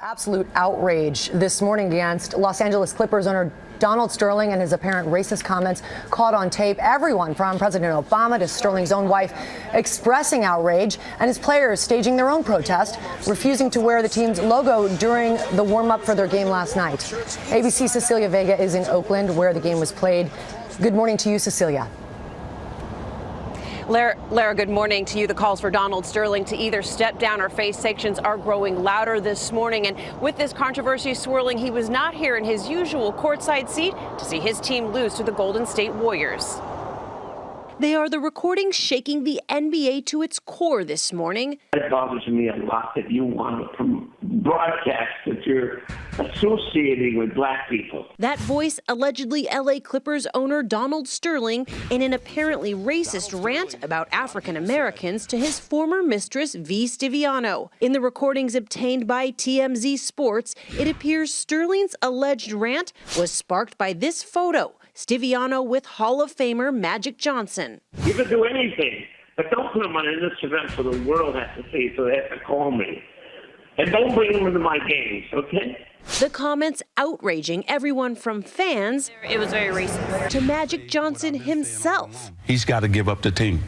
Absolute outrage this morning against Los Angeles Clippers owner Donald Sterling and his apparent racist comments caught on tape. Everyone from President Obama to Sterling's own wife expressing outrage, and his players staging their own protest, refusing to wear the team's logo during the warm-up for their game last night. ABC's Cecilia Vega is in Oakland, where the game was played. Good morning to you, Cecilia. Lara, good morning to you. The calls for Donald Sterling to either step down or face sanctions are growing louder this morning. And with this controversy swirling, he was not here in his usual courtside seat to see his team lose to the Golden State Warriors. They are the recordings shaking the NBA to its core this morning. It bothers me a lot that you want to broadcast that you're associating with black people. That voice, allegedly LA Clippers owner Donald Sterling, in an apparently racist rant about African Americans to his former mistress, V. Stiviano. In the recordings obtained by TMZ Sports, it appears Sterling's alleged rant was sparked by this photo. Stiviano with Hall of Famer Magic Johnson. You can do anything, but don't put them on this event for the world has to see, so they have to call me. And don't bring them into my games, okay? The comments outraging everyone from fans, it was very racist, to Magic Johnson himself. He's got to give up the team.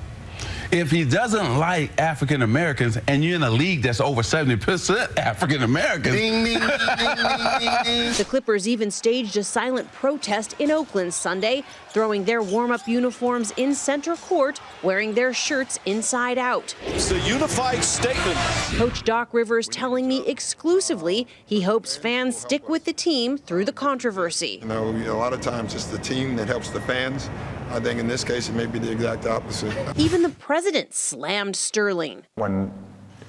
If he doesn't like African Americans, and you're in a league that's over 70% African Americans. Ding, ding, ding, ding, ding. The Clippers even staged a silent protest in Oakland Sunday, throwing their warm-up uniforms in center court, wearing their shirts inside out. It's a unified statement. Coach Doc Rivers telling me exclusively he hopes fans stick with the team through the controversy. You know, a lot of times it's the team that helps the fans. I think in this case it may be the exact opposite. Even the president slammed Sterling. When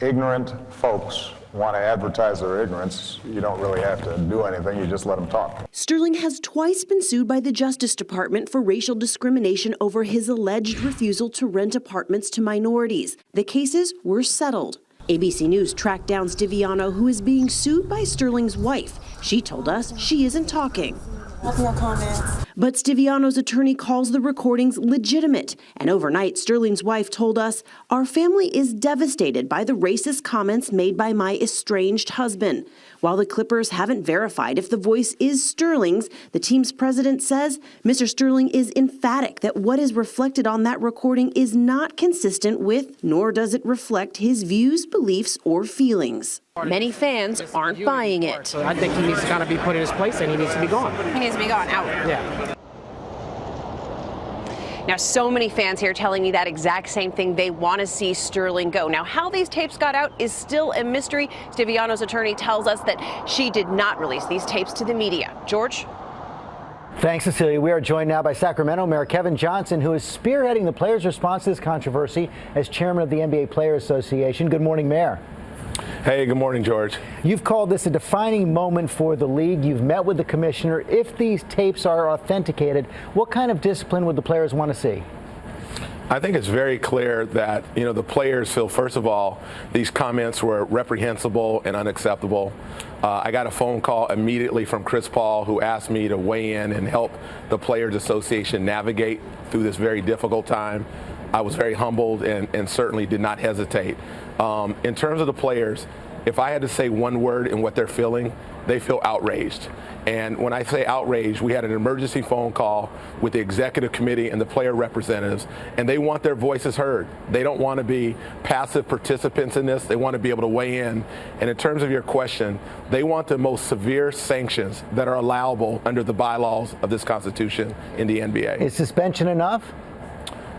ignorant folks want to advertise their ignorance, you don't really have to do anything, you just let them talk. Sterling has twice been sued by the Justice Department for racial discrimination over his alleged refusal to rent apartments to minorities. The cases were settled. ABC News tracked down Stiviano, who is being sued by Sterling's wife. She told us she isn't talking. No comments. But Stiviano's attorney calls the recordings legitimate. And overnight, Sterling's wife told us, "Our family is devastated by the racist comments made by my estranged husband." While the Clippers haven't verified if the voice is Sterling's, the team's president says Mr. Sterling is emphatic that what is reflected on that recording is not consistent with, nor does it reflect his views, beliefs, or feelings. Many fans aren't buying it. So I think he needs to kind of be put in his place and he needs to be gone. He needs to be gone, out. Yeah. Now, so many fans here telling me that exact same thing. They want to see Sterling go. Now, how these tapes got out is still a mystery. Stiviano's attorney tells us that she did not release these tapes to the media. George? Thanks, Cecilia. We are joined now by Sacramento Mayor Kevin Johnson, who is spearheading the players' response to this controversy as chairman of the NBA Players Association. Good morning, Mayor. Hey, good morning, George. You've called this a defining moment for the league. You've met with the commissioner. If these tapes are authenticated, what kind of discipline would the players want to see? I think it's very clear that, the players feel, first of all, these comments were reprehensible and unacceptable. I got a phone call immediately from Chris Paul, who asked me to weigh in and help the Players Association navigate through this very difficult time. I was very humbled and certainly did not hesitate. In terms of the players, if I had to say one word in what they're feeling, they feel outraged. And when I say outraged, we had an emergency phone call with the executive committee and the player representatives, and they want their voices heard. They don't want to be passive participants in this. They want to be able to weigh in. And in terms of your question, they want the most severe sanctions that are allowable under the bylaws of this Constitution in the NBA. Is suspension enough?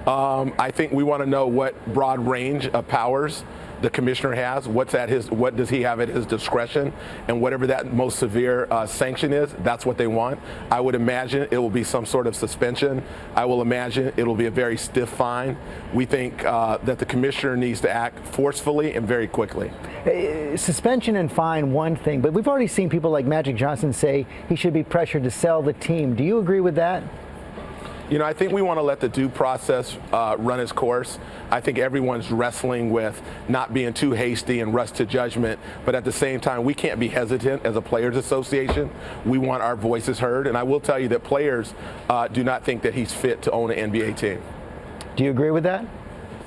I think we want to know what broad range of powers the commissioner has, what does he have at his discretion, and whatever that most severe sanction is, that's what they want. I would imagine it will be some sort of suspension. I will imagine it will be a very stiff fine. We think that the commissioner needs to act forcefully and very quickly. Suspension and fine, one thing, but we've already seen people like Magic Johnson say he should be pressured to sell the team. Do you agree with that? I think we want to let the due process run its course. I think everyone's wrestling with not being too hasty and rush to judgment, but at the same time, we can't be hesitant as a players association. We want our voices heard, and I will tell you that players do not think that he's fit to own an NBA team. Do you agree with that?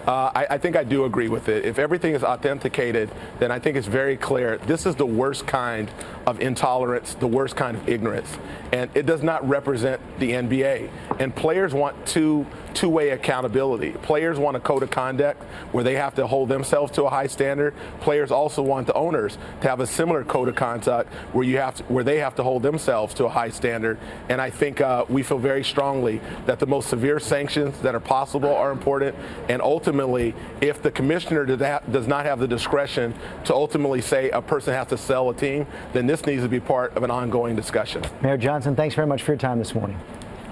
I think I do agree with it. If everything is authenticated, then I think it's very clear this is the worst kind of intolerance, the worst kind of ignorance. And it does not represent the NBA. And players want two-way accountability. Players want a code of conduct where they have to hold themselves to a high standard. Players also want the owners to have a similar code of conduct where they have to hold themselves to a high standard. And I think we feel very strongly that the most severe sanctions that are possible are important. And ultimately, if the commissioner does not have the discretion to ultimately say a person has to sell a team, then this needs to be part of an ongoing discussion. Mayor Johnson, thanks very much for your time this morning.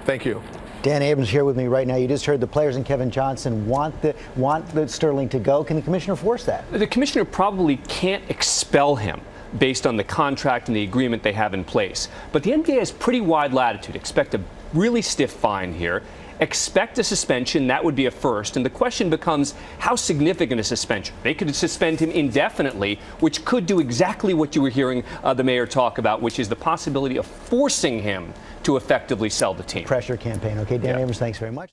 Thank you. Dan Abrams here with me right now. You just heard the players and Kevin Johnson want the Sterling to go. Can the commissioner force that? The commissioner probably can't expel him based on the contract and the agreement they have in place. But the NBA has pretty wide latitude. Expect a really stiff fine here. Expect a suspension. That would be a first. And the question becomes, how significant a suspension? They could suspend him indefinitely, which could do exactly what you were hearing the mayor talk about, which is the possibility of forcing him to effectively sell the team. Pressure campaign. Okay, Dan Abrams, thanks very much.